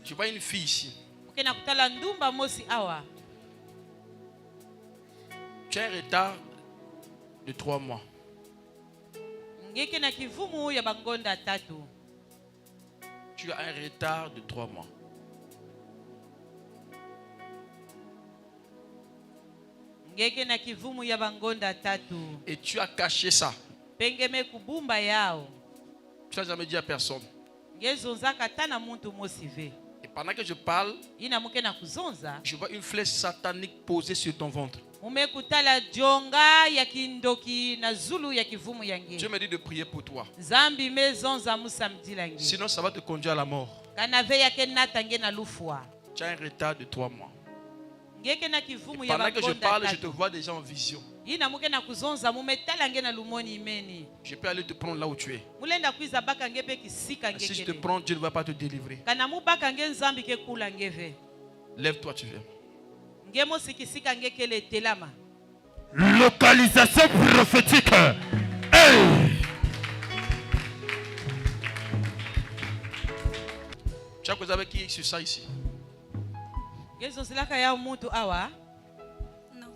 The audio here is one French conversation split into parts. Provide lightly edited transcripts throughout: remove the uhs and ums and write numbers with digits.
Tu vois une fille ici. Tu as un retard de 3 mois. Tu as un retard de 3 mois. Et tu as caché ça. Tu n'as jamais dit à personne. Et pendant que je parle, je vois une flèche satanique posée sur ton ventre. Dieu me dit de prier pour toi. Sinon ça va te conduire à la mort. Tu as un retard de 3 mois. Et pendant que je parle, je te vois déjà en vision. Je peux aller te prendre là où tu es. Si je te prends, Dieu ne va pas te délivrer. Lève-toi, tu viens. Localisation prophétique. Hey! Tu as causé avec qui sur ça ici? Non.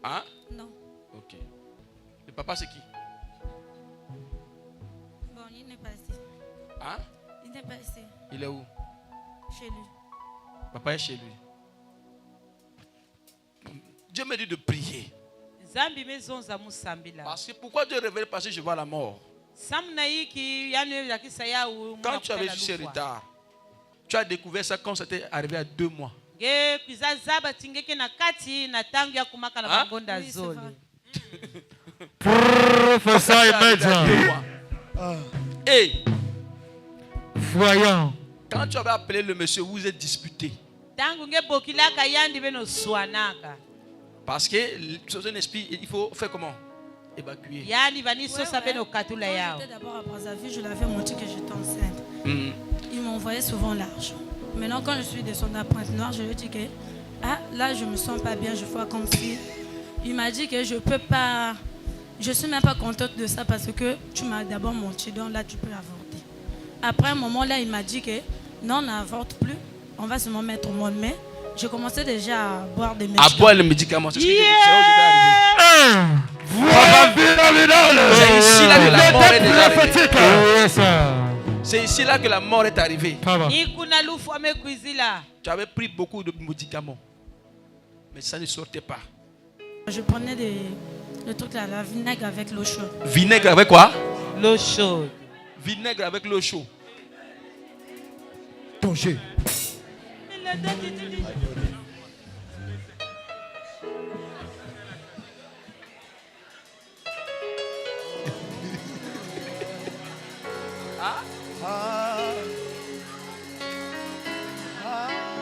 Hein? Non. Ok. Le papa c'est qui? Bon, il n'est pas ici. Hein? Il n'est pas ici. Il est où? Chez lui. Papa est chez lui. Dieu me dit de prier. Parce que pourquoi Dieu révèle? Parce que je vois la mort. Quand tu avais eu ce retard, tu as découvert ça quand c'était arrivé à 2 mois. Hein? Professeur immédiat. Et voyons. quand tu avais appelé le monsieur, vous êtes disputé. Parce que un esprit, il faut faire comment? Évacuer. Quand j'étais d'abord à Brazzaville, je l'avais montré que j'étais enceinte. Il m'envoyait souvent l'argent. Maintenant, quand je suis descendue à Pointe-Noire, je lui ai dit que là, je me sens pas bien, je vois comme si. Il m'a dit que je peux pas. Je suis même pas contente de ça parce que tu m'as d'abord montré, donc là, tu peux avorter. Après un moment, là, il m'a dit que non, on n'avorte plus, on va seulement mettre au monde. Mais je commençais déjà à boire des médicaments. À boire les médicaments, c'est ce que je C'est ici là que la mort est déjà arrivée. C'est ici là que la mort est arrivée. Tu avais pris beaucoup de médicaments, mais ça ne sortait pas. Je prenais le truc là, la vinaigre avec l'eau chaude. Vinaigre avec quoi? L'eau chaude. Vinaigre avec l'eau chaude. Danger.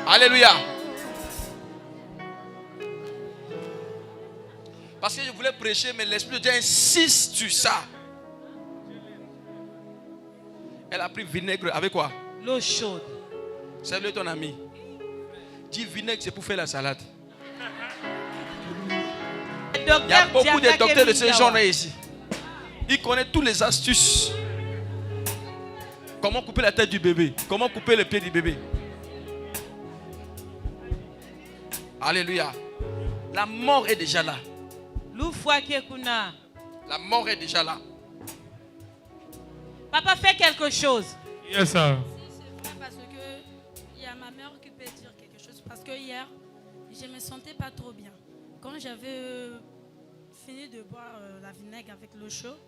Alléluia. Parce que je voulais prêcher, mais l'Esprit de Dieu insiste sur ça. Elle a pris vinaigre avec quoi? L'eau chaude. Salue ton ami. Dis vinaigre, c'est pour faire la salade. Il y a beaucoup de docteurs de ce genre ici. Ils connaissent toutes les astuces. Comment couper la tête du bébé? Comment couper le pied du bébé? Alléluia. La mort est déjà là. La mort est déjà là. Papa, fais quelque chose. Yes, sir. C'est vrai parce que il y a ma mère qui peut dire quelque chose. Parce que hier, je me sentais pas trop bien. Quand j'avais fini de boire la vinaigre avec l'eau chaude.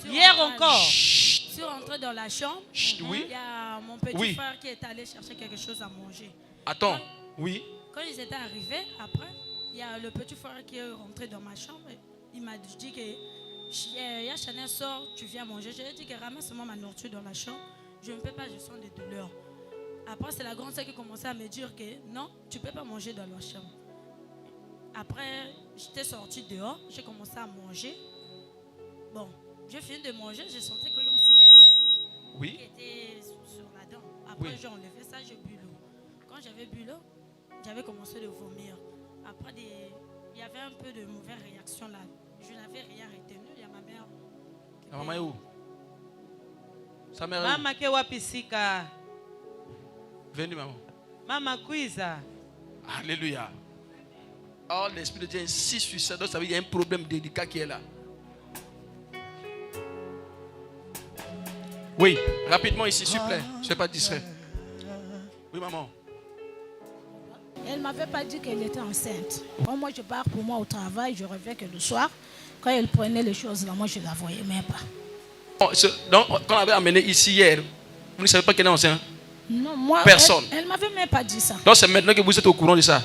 Hier encore. Je suis rentrée dans la chambre. Oui. Il y a mon petit frère qui est allé chercher quelque chose à manger. Attends. Oui. Quand ils étaient arrivés, après, il y a le petit frère qui est rentré dans ma chambre. Il m'a dit que Chanel sort, tu viens manger. Je lui ai dit que ramasse-moi ma nourriture dans la chambre. Je ne peux pas, je sens des douleurs. Après, c'est la grande sœur qui commençait à me dire que non, tu ne peux pas manger dans la chambre. Après, j'étais sortie dehors, j'ai commencé à manger. Bon, j'ai fini de manger, j'ai senti qu'il y a aussi quelque chose qui était sur la dent. Après, j'ai enlevé ça, j'ai bu l'eau. Quand j'avais bu l'eau, j'avais commencé à vomir. Après, il y avait un peu de mauvaise réaction là. Je n'avais rien retenu. Il y a ma mère. La maman est où? Sa mère est où? Maman qui est wapisika. Venez, maman. Mama Kwiza. Alléluia. Or, l'Esprit de Dieu insiste sur ça. Donc, ça veut dire qu'il y a un problème délicat qui est là. Oui, rapidement ici, s'il vous plaît. Ne soyez pas distrait. Oui, maman. Elle ne m'avait pas dit qu'elle était enceinte. Quand moi je pars pour moi au travail, je reviens que le soir. Quand elle prenait les choses là, moi je ne la voyais même pas. Donc, quand on avait amené ici hier, vous ne savez pas qu'elle est enceinte? Non, moi, Personne. Elle ne m'avait même pas dit ça. Donc c'est maintenant que vous êtes au courant de ça.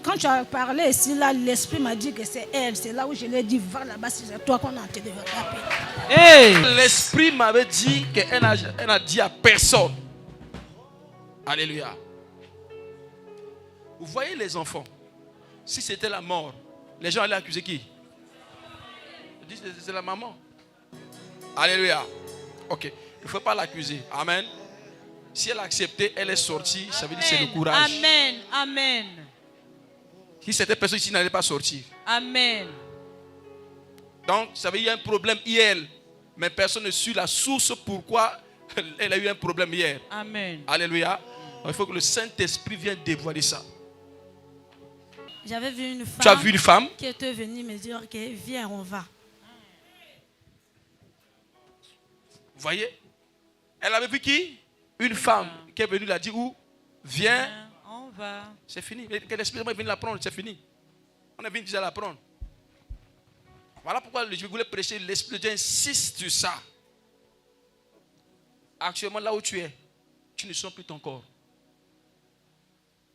Quand tu as parlé ici, là, l'esprit m'a dit que c'est elle. C'est là où je l'ai dit, va là-bas, c'est toi qu'on a en train de rattraper. Hey! L'esprit m'avait dit qu'elle n'a dit à personne. Alléluia. Vous voyez les enfants, si c'était la mort, les gens allaient accuser qui? Ils disent c'est la maman. Alléluia. Ok. Il ne faut pas l'accuser. Amen. Si elle a accepté, elle est sortie, ça veut dire que c'est le courage. Amen. Amen. Si cette personne ici n'allait pas sortir. Amen. Donc, ça veut dire qu'il y a un problème hier. Mais personne ne suit la source pourquoi elle a eu un problème hier. Amen. Alléluia. Donc, il faut que le Saint-Esprit vienne dévoiler ça. J'avais vu une femme. Tu as vu une femme qui était venue me dire que viens, on va. Vous voyez? Elle avait vu qui? Une femme qui est venue, l'a dit où? Viens. On va. C'est fini. Que l'Esprit est venu la prendre, c'est fini. On est venu déjà la prendre. Voilà pourquoi je voulais prêcher. L'Esprit de Dieu insiste sur ça. Actuellement, là où tu es, tu ne sens plus ton corps.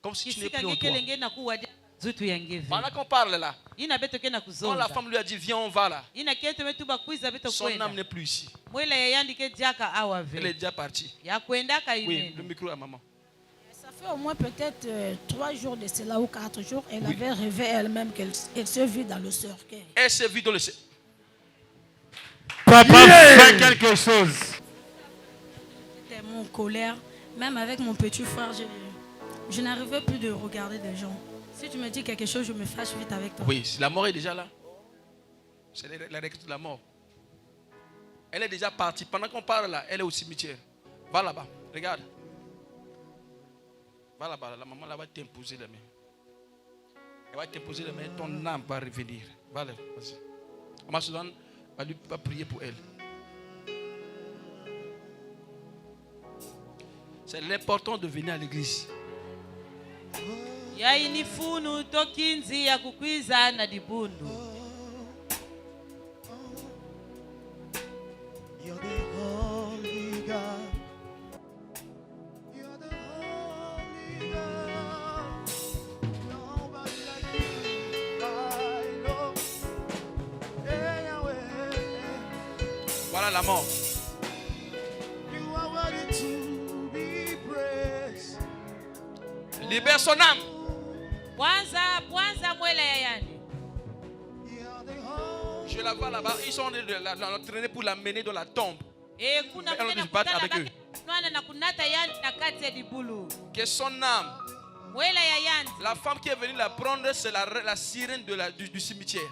Comme si tu n'es plus en toi. Pendant qu'on parle là, quand la femme lui a dit viens, on va là, son âme n'est plus ici. Elle est déjà partie. Oui, le micro à maman. Ça fait au moins peut-être 3 jours de cela ou 4 jours. Elle avait rêvé elle-même qu'elle se vit dans le cercueil. Elle se vit dans le cercueil. Papa, fais quelque chose. J'étais en colère. Même avec mon petit frère, je n'arrivais plus de regarder des gens. Si tu me dis quelque chose, je me fâche vite avec toi. Oui, la mort est déjà là. C'est la réalité de la mort. Elle est déjà partie. Pendant qu'on parle là, elle est au cimetière. Va là-bas, regarde. Va là-bas, la maman là va t'imposer les mains. Elle va t'imposer les mains, ton âme va revenir. Va là, vas-y. Maman Suzanne va prier pour elle. C'est l'important de venir à l'église. Yainifunu tokinzi ya kukwiza na dibundu. You're the holy God. You're the holy God. Nobody like you. I know. Hey, Yahweh. Voilà la mort. You are worthy to be praised. Libère son âme. Bwanza mwele ya yani. You're the holy. Je la vois là-bas. Ils sont en train de l'entraîner pour l'amener dans la tombe. Kuna Mais on mkena se battre avec kutala eux. baki nwana na kunata yani na kati ya dibulu. Que son âme. Mwele ya yani. La femme qui est venue la prendre, c'est la sirène du cimetière.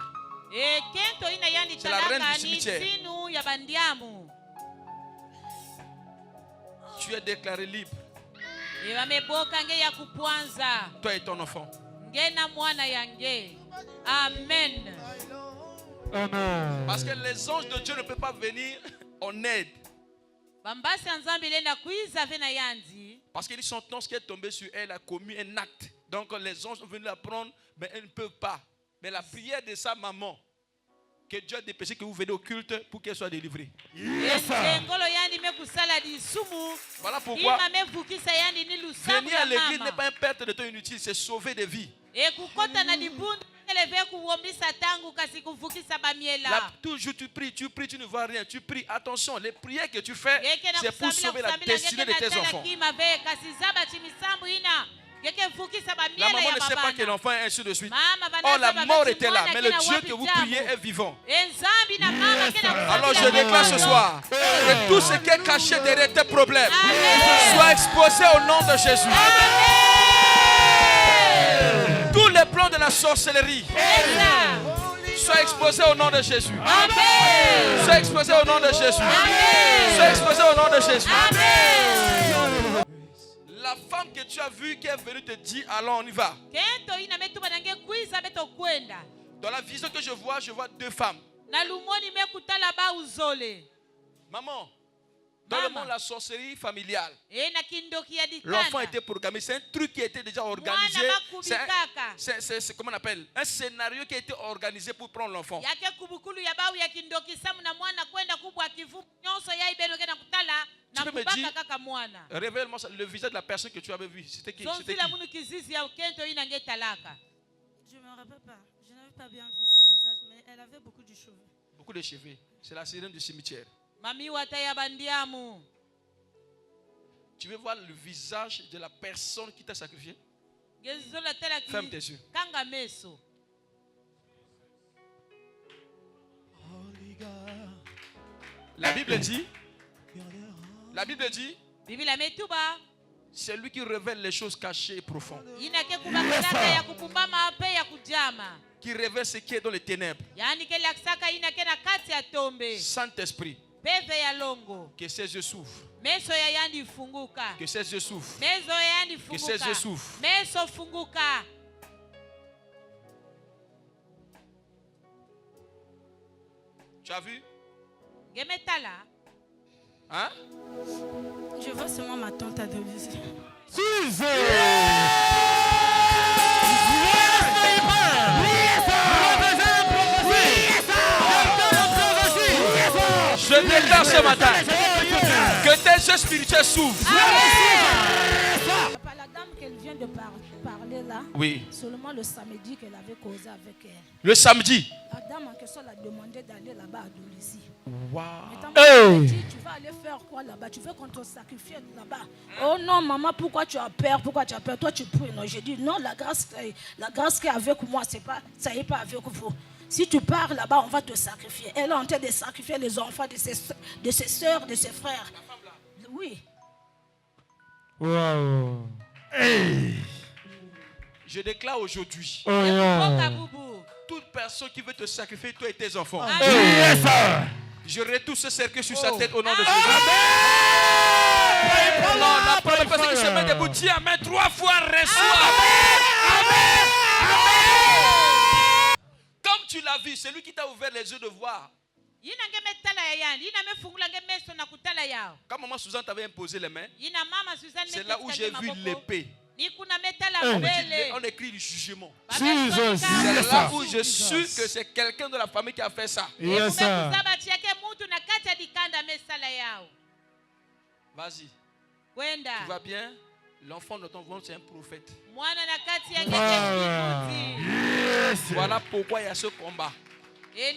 Kento ina yani C'est la reine talaka du ni cimetière. sinu ya bandiamu. Tu es déclaré libre. Wameboka nge ya kupwanza. Toi et ton enfant. Nge na mwana yange. Amen. Amen. Parce que les anges de Dieu ne peuvent pas venir en aide. Bambasi anzambi lenda kwiza vena yanzi. Parce que son nom qui est tombé sur elle a commis un acte. Donc les anges sont venus la prendre, mais elles ne peuvent pas. Mais la prière de sa maman, que Dieu a dépêché que vous venez au culte pour qu'elle soit délivrée. Yes, sir. Ngolo yani mekusala di sumu. Voilà pourquoi Ima mevukisa yani ni lusamu venir à ya l'église n'est mama. pas une perte de temps inutile, c'est sauver des vies. Kukota na dibundu eleve kuombisa tangu kasi kuvukisa bamiela. Là, toujours tu pries, tu ne vois rien, tu pries. Attention, les prières que tu fais, c'est pour sauver la destinée de tes enfants. La maman ne sait pas que l'enfant est ainsi de suite. Oh, la mort était là, mais le Dieu que vous priez est vivant. Alors je déclare ce soir que tout ce qui est caché derrière tes problèmes soit exposé au nom de Jésus. Tous les plans de la sorcellerie soient exposés au nom de Jésus. Soient exposés au nom de Jésus. Soient exposés au nom de Jésus. la femme que tu as vue qui est venue te dire, allons, on y va. Dans la vision que je vois deux femmes. Maman, dans le monde de la sorcellerie familiale, l'enfant était programmé. C'est un truc qui était déjà organisé. C'est comment on appelle? Un scénario qui a été organisé pour prendre l'enfant. Tu peux me dire, révèle-moi le visage de la personne que tu avais vu. C'était qui? Je ne me rappelle pas. Je n'avais pas bien vu son visage, mais elle avait beaucoup de cheveux. Beaucoup de cheveux. C'est la sirène du cimetière. Tu veux voir le visage de la personne qui t'a sacrifié? Ferme tes yeux. La Bible dit, c'est lui qui révèle les choses cachées et profondes. Qui révèle ce qui est dans les ténèbres. Saint-Esprit, que ses yeux s'ouvrent. Que ses yeux s'ouvrent. Que ses yeux s'ouvrent. Tu as vu? Hein? Je vois seulement ma tante Adolis. Je déclare ce matin que tes yeux spirituels s'ouvrent. La dame qu'elle vient de parler là, oui. Seulement le samedi qu'elle avait causé avec elle. Le samedi? La dame en question l'a demandé d'aller là-bas à Dolisie. Wow. Dit, tu vas aller faire quoi là-bas? Tu veux qu'on te sacrifie là-bas? Oh non, maman, pourquoi tu as peur? Pourquoi tu as peur? Toi, tu pries. Non, j'ai dit, non, la grâce qui est avec moi, ça n'est pas avec vous. Si tu pars là-bas, on va te sacrifier. Elle est en train de sacrifier les enfants de ses soeurs, de ses frères. Oui. Wow. Hey. Je déclare aujourd'hui, toute personne qui veut te sacrifier, toi et tes enfants, je retouche ce cercle sur sa tête au nom de Jésus. Non, la première personne qui se met debout, dis amen 3 fois, reçois. Amen. Comme tu l'as vu, c'est lui qui t'a ouvert les yeux de voir. Quand maman Suzanne t'avait imposé les mains, c'est là où j'ai vu l'épée. On écrit le jugement. C'est là où je suis que c'est quelqu'un de la famille qui a fait ça. Yes, sir. Vas-y. Tu vas bien? L'enfant de ton ventre, c'est un prophète. Yes. Voilà pourquoi il y a ce combat. Je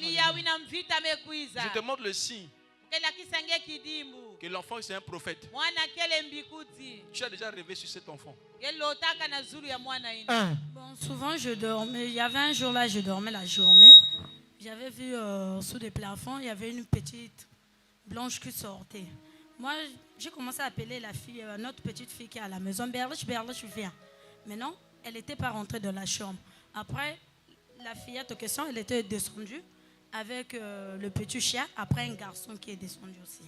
te montre le signe que l'enfant c'est un prophète. Tu as déjà rêvé sur cet enfant? Bon, souvent je dormais. Il y avait un jour là, je dormais la journée. J'avais vu sous des plafonds, il y avait une petite blanche qui sortait. Moi, j'ai commencé à appeler la fille, notre petite fille qui est à la maison. Berlich, viens. Mais non, elle n'était pas rentrée dans la chambre. Après, la fillette en question, elle était descendue avec le petit chien. Après, un garçon qui est descendu aussi.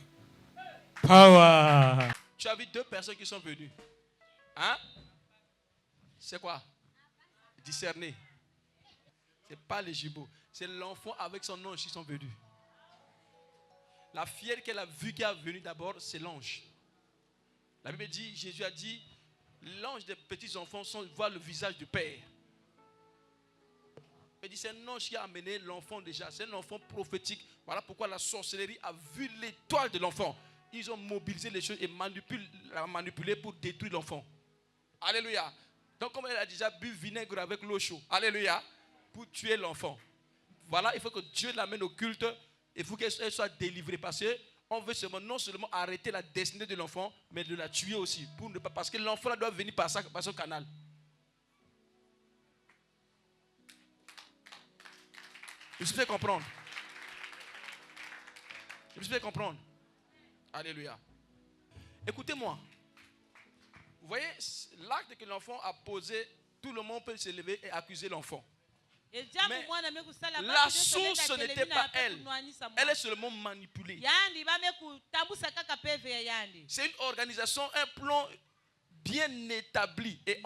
Power. Tu as vu 2 personnes qui sont venues. Hein? C'est quoi? Discerner. Ce n'est pas les jumeaux. C'est l'enfant avec son ange qui sont venus. La fillette qu'elle a vue qui est venue d'abord, c'est l'ange. La Bible dit, Jésus a dit, l'ange des petits enfants voit le visage du Père. Il dit, c'est un ange qui a amené l'enfant déjà. C'est un enfant prophétique. Voilà pourquoi la sorcellerie a vu l'étoile de l'enfant. Ils ont mobilisé les choses et manipulé pour détruire l'enfant. Alléluia. Donc comme elle a déjà bu vinaigre avec l'eau chaude. Alléluia. Pour tuer l'enfant. Voilà, il faut que Dieu l'amène au culte. Il faut qu'elle soit délivrée. Parce qu'on veut non seulement arrêter la destinée de l'enfant, mais de la tuer aussi. Parce que l'enfant doit venir par son canal. Je me suis fait comprendre. Je me suis fait comprendre. Alléluia. Écoutez-moi. Vous voyez, l'acte que l'enfant a posé, tout le monde peut se lever et accuser l'enfant. Mais la source, ce n'était pas elle. Elle est seulement manipulée. C'est une organisation, un plan bien établi. Et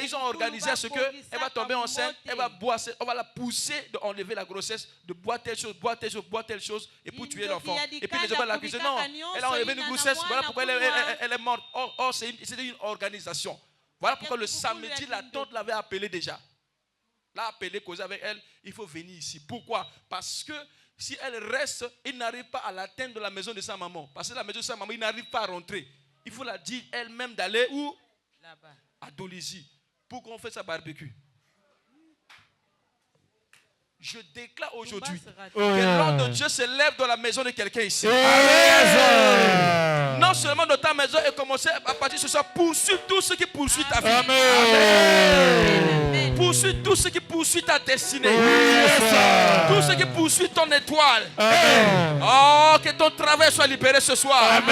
ils ont organisé à ce qu'elle va tomber enceinte, elle va boire, on va la pousser d'enlever la grossesse, de boire telle chose, boire telle chose, boire telle chose, et pour tuer l'enfant. Et puis les hommes l'accusent. Non, elle a enlevé une grossesse, voilà pourquoi elle est morte. Or c'était une organisation. Voilà pourquoi le samedi, la tante l'avait appelée déjà. L'a appelée, causé avec elle, il faut venir ici. Pourquoi? Parce que si elle reste, il n'arrive pas à l'atteindre de la maison de sa maman. Parce que la maison de sa maman, il n'arrive pas à rentrer. Il faut la dire elle-même d'aller où? Là-bas. À Dolisie. Pour qu'on fasse sa barbecue. Je déclare aujourd'hui que l'ordre de Dieu se lève dans la maison de quelqu'un ici. Non seulement dans ta maison, et commencer à partir de ce soir, poursuis tout ce qui poursuit ta vie. Amen. Poursuis tout ce qui poursuit ta destinée. Tout ce qui poursuit ton étoile. Oh, que ton travail soit libéré ce soir. Amen.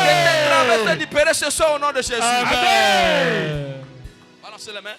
Que ton travail soit libéré ce soir au nom de Jésus. Amen. Balancez les mains.